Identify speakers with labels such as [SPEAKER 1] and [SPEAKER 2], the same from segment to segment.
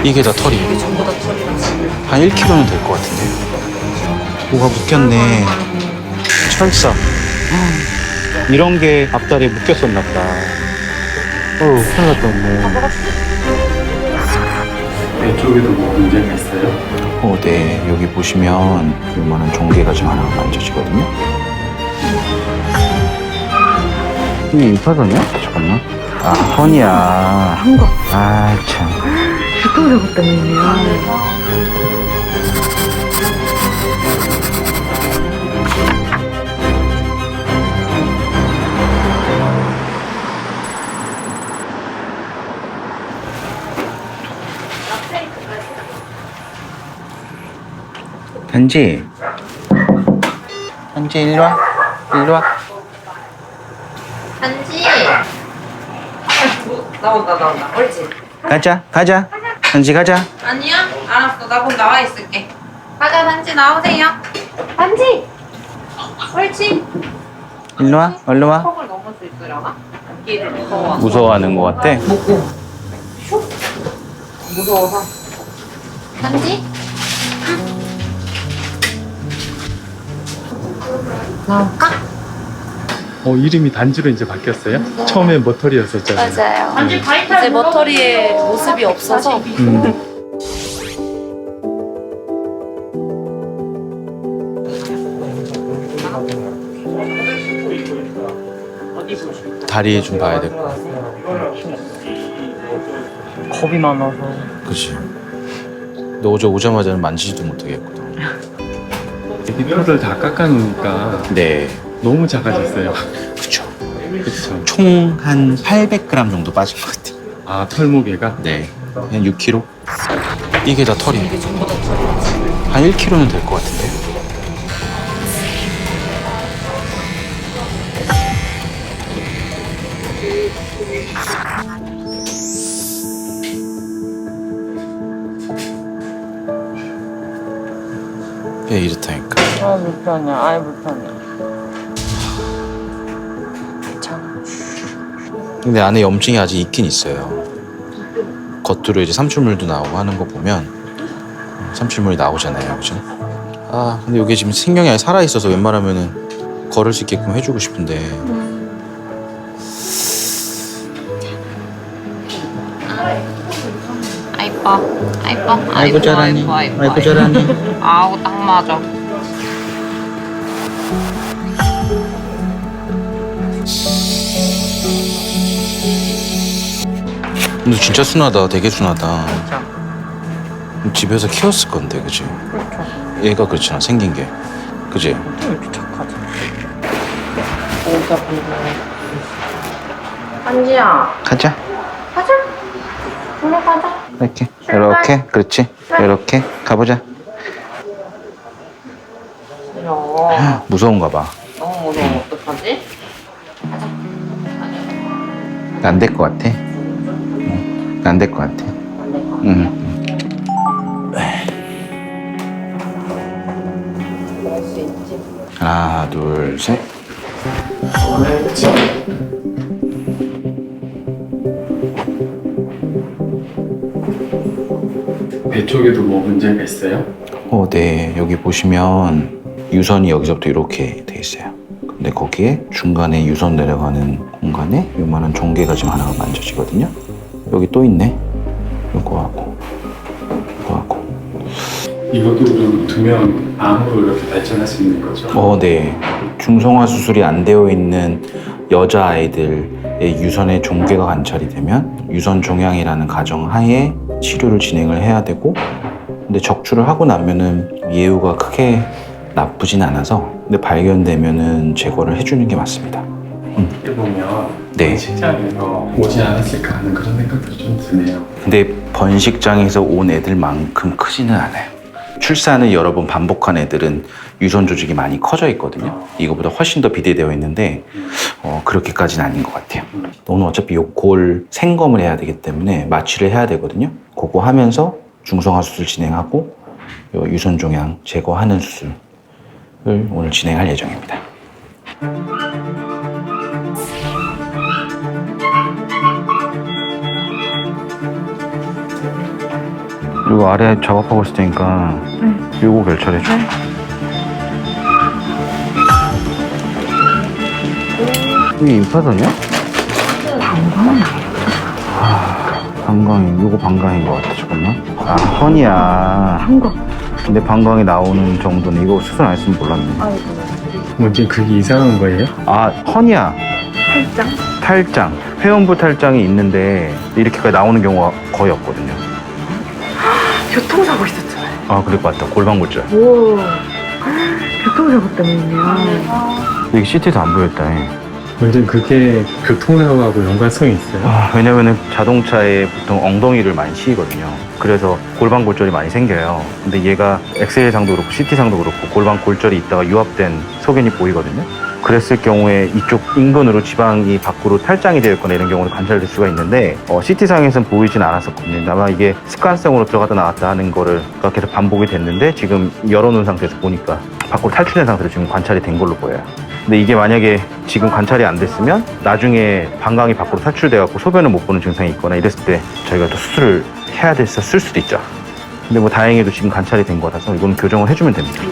[SPEAKER 1] 이게 다 털이.
[SPEAKER 2] 이게 전부 다 털이라서.
[SPEAKER 1] 한 1kg는 될 것 같은데. 뭐가 묶였네. 철사. 이런 게 앞다리에 묶였었나 보다. 어우, 큰일 났다, 뭐.
[SPEAKER 3] 이쪽에도 뭐 문제가 있어요?
[SPEAKER 1] 네. 여기 보시면 요만한 종개가 좀 하나 만져지거든요. 이게 이파선이야? 잠깐만. 아, 선이야.
[SPEAKER 2] 한 거.
[SPEAKER 1] 아, 참.
[SPEAKER 2] 두꺼워 잡았다, 얘네야.
[SPEAKER 1] 단지. 단지, 일로 와. 일로 와.
[SPEAKER 2] 단지. 나온다. 옳지.
[SPEAKER 1] 가자, 가자. 단지 가자.
[SPEAKER 2] 아니야? 알았어. 나 그럼 나와 있을게. 가자, 단지 나오세요. 단지. 옳지.
[SPEAKER 1] 일로 와, 얼른 와.
[SPEAKER 2] 턱을 넘을 수 있으려나? 끼를 무서워.
[SPEAKER 1] 무서워하는 것 같아.
[SPEAKER 2] 먹고. 무서워서. 단지. 나올까?
[SPEAKER 3] 이름이 단지로 이제 바뀌었어요? 처음엔 머터리였었잖아요.
[SPEAKER 2] 맞아요. 이제 머터리에 모습이 없어서.
[SPEAKER 1] 다리 좀 봐야 될 것 같아.
[SPEAKER 4] 겁이 많아서.
[SPEAKER 1] 그치. 너 어제 오자마자는 만지지도 못하겠거든.
[SPEAKER 3] 이 털을 다 깎아놓으니까
[SPEAKER 1] 네.
[SPEAKER 3] 너무 작아졌어요.
[SPEAKER 1] 그쵸.
[SPEAKER 3] 그렇죠.
[SPEAKER 1] 총 한 800g 정도 빠진 것 같아요.
[SPEAKER 3] 아, 털무게가?
[SPEAKER 1] 네. 한 6kg? 이게 다 털이.
[SPEAKER 2] 이게 전부 다 털이라서.
[SPEAKER 1] 한 1kg는 될 것 같은데. 예, 이렇다니까.
[SPEAKER 4] 아, 불편해. 아이, 불편해. 괜찮아.
[SPEAKER 1] 근데 안에 염증이 아직 있긴 있어요. 겉으로 이제 삼출물도 나오고 하는 거 보면 삼출물이 나오잖아요, 그죠? 아, 근데 이게 지금 신경이 아예 살아있어서 웬만하면은 걸을 수 있게끔 해주고 싶은데.
[SPEAKER 2] 아이뻐.
[SPEAKER 1] 잘하니. 아이고 잘하니.
[SPEAKER 2] 아우, 딱 맞아.
[SPEAKER 1] 근데 진짜 순하다. 되게 순하다.
[SPEAKER 4] 진짜.
[SPEAKER 1] 집에서 키웠을 건데, 그지?
[SPEAKER 4] 그렇죠.
[SPEAKER 1] 얘가 그렇잖아, 생긴 게. 그지?
[SPEAKER 4] 어떻게 이렇게 착하지? 오다 보고. 단지야.
[SPEAKER 1] 가자.
[SPEAKER 2] 가자. 오늘 가자.
[SPEAKER 1] 이렇게. 이렇게. 그렇지. 이렇게. 가보자.
[SPEAKER 4] 싫어.
[SPEAKER 1] 무서운가 봐.
[SPEAKER 4] 너무 무서워. 어떡하지?
[SPEAKER 1] 안 될 것 같아. 안 될 것 같아. 응.
[SPEAKER 4] 할수 있지.
[SPEAKER 1] 하나, 둘, 셋.
[SPEAKER 3] 배 쪽에도 뭐 문제가 있어요?
[SPEAKER 1] 네. 여기 보시면 유선이 여기서부터 이렇게 돼 있어요. 근데 거기에 중간에 유선 내려가는 공간에 요만한 종개가 지금 하나가 만져지거든요. 여기 또 있네. 요거하고 요거하고.
[SPEAKER 3] 이것도 그럼 두면 암으로 이렇게 발전할 수 있는 거죠?
[SPEAKER 1] 네. 중성화 수술이 안 되어 있는 여자 아이들의 유선에 종괴가 관찰이 되면 유선 종양이라는 가정 하에 치료를 진행을 해야 되고, 근데 적출을 하고 나면은 예후가 크게 나쁘진 않아서, 근데 발견되면은 제거를 해주는 게 맞습니다.
[SPEAKER 3] 어떻게 보면
[SPEAKER 1] 네.
[SPEAKER 3] 식장에서 오지 않았을까 하는 그런 생각도 좀 드네요.
[SPEAKER 1] 근데 번식장에서 온 애들만큼 크지는 않아요. 출산을 여러 번 반복한 애들은 유선 조직이 많이 커져 있거든요. 이거보다 훨씬 더 비대되어 있는데 그렇게까지는 아닌 것 같아요. 오늘 어차피 요 골 생검을 해야 되기 때문에 마취를 해야 되거든요. 그거 하면서 중성화 수술 진행하고 요 유선 종양 제거하는 수술을 오늘 진행할 예정입니다. 이거 아래 작업하고 있을 테니까 요거 결철해줘. 이게 인파선이야? 방광이, 요거 방광인 것 같아. 잠깐만. 아, 헌이야.
[SPEAKER 4] 방광.
[SPEAKER 1] 근데 방광이 나오는 정도는 이거 수술 안 했으면 몰랐네.
[SPEAKER 3] 뭔지 그게 이상한 거예요?
[SPEAKER 1] 아, 헌이야.
[SPEAKER 4] 탈장.
[SPEAKER 1] 탈장. 회원부 탈장이 있는데 이렇게까지 나오는 경우가 거의 없거든요.
[SPEAKER 4] 교통사고 있었잖아요.
[SPEAKER 1] 아, 그럴 것 같다. 골반골절.
[SPEAKER 4] 오. 교통사고 때문이네요.
[SPEAKER 1] 여기 CT에서 안 보였다.
[SPEAKER 3] 완전 그게 교통사고하고 연관성이 있어요?
[SPEAKER 1] 아, 왜냐면은 자동차에 보통 엉덩이를 많이 씌거든요. 그래서 골반 골절이 많이 생겨요. 근데 얘가 엑스레이상도 그렇고 CT상도 그렇고 골반 골절이 있다가 유합된 소견이 보이거든요. 그랬을 경우에 이쪽 인근으로 지방이 밖으로 탈장이 되어 있거나 이런 경우는 관찰될 수가 있는데 CT상에서는 보이진 않았었거든요. 아마 이게 습관성으로 들어갔다 나왔다 하는 거를 계속 반복이 됐는데 지금 열어놓은 상태에서 보니까 밖으로 탈출된 상태로 지금 관찰이 된 걸로 보여요. 근데 이게 만약에 지금 관찰이 안 됐으면 나중에 방광이 밖으로 탈출돼갖고 소변을 못 보는 증상이 있거나 이랬을 때 저희가 또 수술을 해야 됐을 수도 있죠. 근데 뭐 다행히도 지금 관찰이 된 거라서 이건 교정을 해주면 됩니다.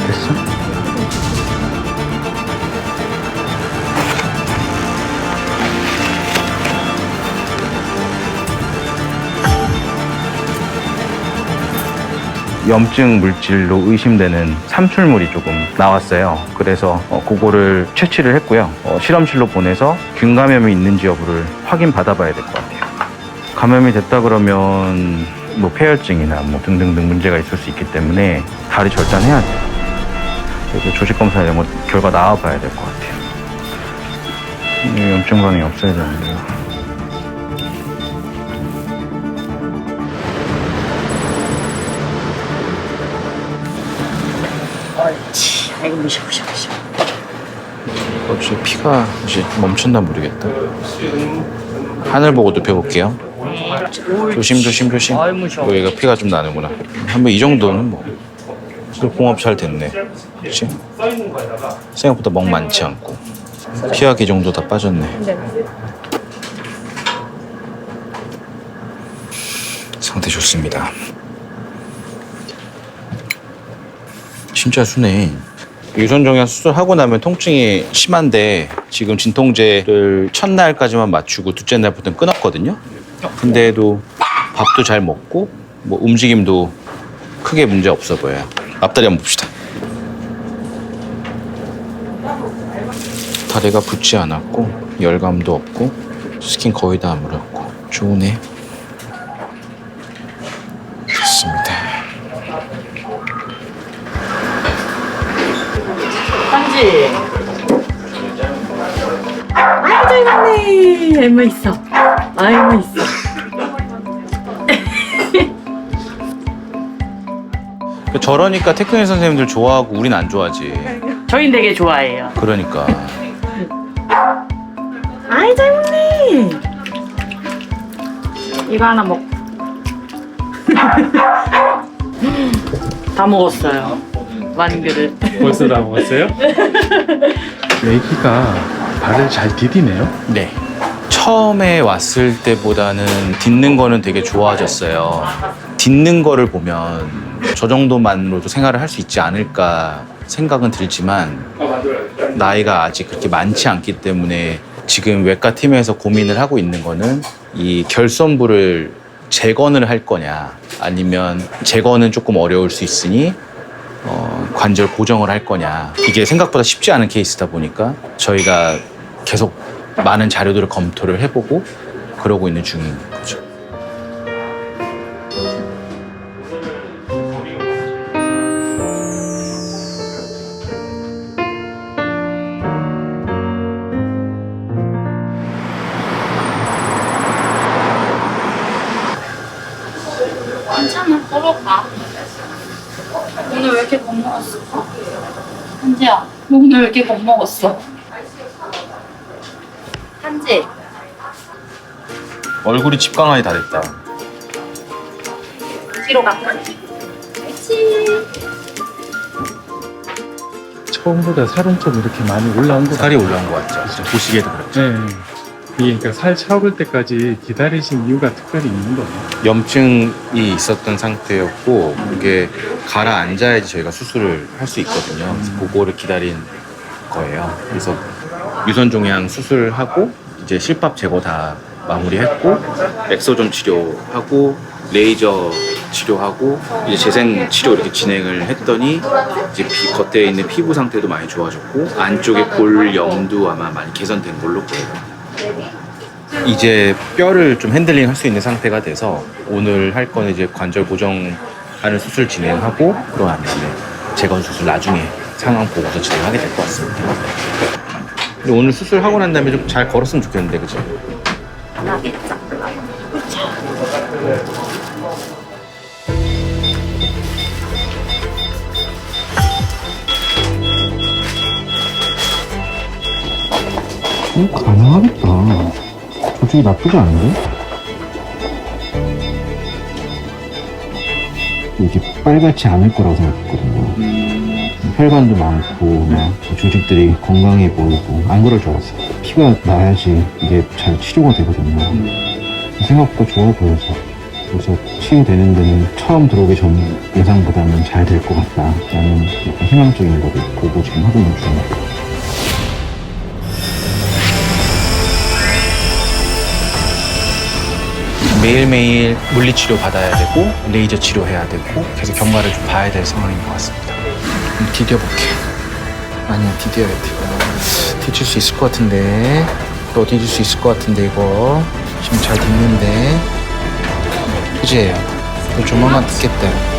[SPEAKER 1] 됐어? 염증 물질로 의심되는 삼출물이 조금 나왔어요. 그래서 그거를 채취를 했고요. 실험실로 보내서 균 감염이 있는지 여부를 확인 받아봐야 될 것 같아요. 감염이 됐다 그러면 뭐 폐혈증이나 뭐 등등등 문제가 있을 수 있기 때문에 다리 절단해야 돼요. 그래서 조직 검사 이런 거 결과 나와봐야 될 것 같아요. 염증 반응이 없어야 되는데요.
[SPEAKER 4] 옳지. 아이고, 무셔.
[SPEAKER 1] 어째 피가 이제 멈췄나 모르겠다. 하늘 보고 눕혀볼게요. 조심. 여기가 피가 좀 나는구나. 한번 이 정도는 뭐. 그리고 공합 잘 됐네. 그렇지? 생각보다 멍 많지 않고. 피하기 정도 다 빠졌네. 상태 좋습니다. 진짜 순해. 유선종양 수술하고 나면 통증이 심한데 지금 진통제를 첫날까지만 맞추고 둘째 날부터는 끊었거든요. 근데도 밥도 잘 먹고 뭐 움직임도 크게 문제 없어 보여요. 앞다리 한번 봅시다. 다리가 붓지 않았고 열감도 없고 스킨 거의 다 아물었고 좋으네. 좋습니다.
[SPEAKER 4] 한지. 아이고, 잘 맞네. 얼마 있어. 얼마 있어.
[SPEAKER 1] 저러니까 테크닉 선생님들 좋아하고 우린 안 좋아하지.
[SPEAKER 4] 저희 되게 좋아해요.
[SPEAKER 1] 그러니까.
[SPEAKER 4] 아이, 잘 먹네. 이거 하나 먹. 다 먹었어요. 만 그릇.
[SPEAKER 3] 벌써 다 먹었어요? 애기가 발을 잘 디디네요?
[SPEAKER 1] 네. 처음에 왔을 때보다는 딛는 거는 되게 좋아졌어요. 딛는 거를 보면 저 정도만으로도 생활을 할 수 있지 않을까 생각은 들지만 나이가 아직 그렇게 많지 않기 때문에 지금 외과팀에서 고민을 하고 있는 거는 이 결손부를 재건을 할 거냐 아니면 재건은 조금 어려울 수 있으니 관절 고정을 할 거냐. 이게 생각보다 쉽지 않은 케이스다 보니까 저희가 계속 많은 자료들을 검토를 해보고 그러고 있는 중인 거죠.
[SPEAKER 2] 괜찮아, 걸어가. 오늘 왜 이렇게 겁먹었어? 한지야, 너 오늘 왜 이렇게 겁먹었어? 한지.
[SPEAKER 1] 얼굴이 집강아지 다 됐다.
[SPEAKER 2] 뒤로 가. 그렇지.
[SPEAKER 3] 처음보다 살은 좀 이렇게 많이 올라온 것 같아요.
[SPEAKER 1] 살이 올라온 것 같죠. 보시기에도 그렇죠.
[SPEAKER 3] 네. 이게 그러니까 살 차오를 때까지 기다리신 이유가 특별히 있는 거예요?
[SPEAKER 1] 염증이 있었던 상태였고 그게 가라앉아야지 저희가 수술을 할 수 있거든요. 그래서 그거를 기다린 거예요. 그래서 유선종양 수술하고 이제 실밥 제거 다 마무리했고 엑소존 치료하고 레이저 치료하고 이제 재생 치료 이렇게 진행을 했더니 이제 겉에 있는 피부 상태도 많이 좋아졌고 안쪽에 볼 염도 아마 많이 개선된 걸로 보여요. 이제 뼈를 좀 핸들링 할 수 있는 상태가 돼서 오늘 할 거는 이제 관절 고정하는 수술 진행하고 그러한 다음에 재건 수술 나중에 상황 보고서 진행하게 될 것 같습니다. 근데 오늘 수술하고 난 다음에 좀 잘 걸었으면 좋겠는데 그죠?
[SPEAKER 2] 안 하겠죠.
[SPEAKER 1] 가능하겠다. 솔직히 나쁘지 않은데? 이게 빨갛지 않을 거라고 생각했거든요. 혈관도 많고, 막 조직들이 건강해 보이고, 안 그럴 줄 알았어요. 피가 나야지 이게 잘 치료가 되거든요. 생각보다 좋아 보여서. 그래서 치유되는 데는 처음 들어오기 전 예상보다는 잘 될 것 같다라는 약간 희망적인 거를 보고 지금 하고 있는 중입니다. 매일매일 물리치료 받아야 되고 레이저 치료해야 되고 계속 경과를 좀 봐야 될 상황인 것 같습니다. 디뎌볼게. 아니야, 디뎌야 돼. 뒤질 수 있을 것 같은데. 또 뒤질 수 있을 것 같은데 이거 지금 잘 듣는데. 그지? 조만간 듣겠다.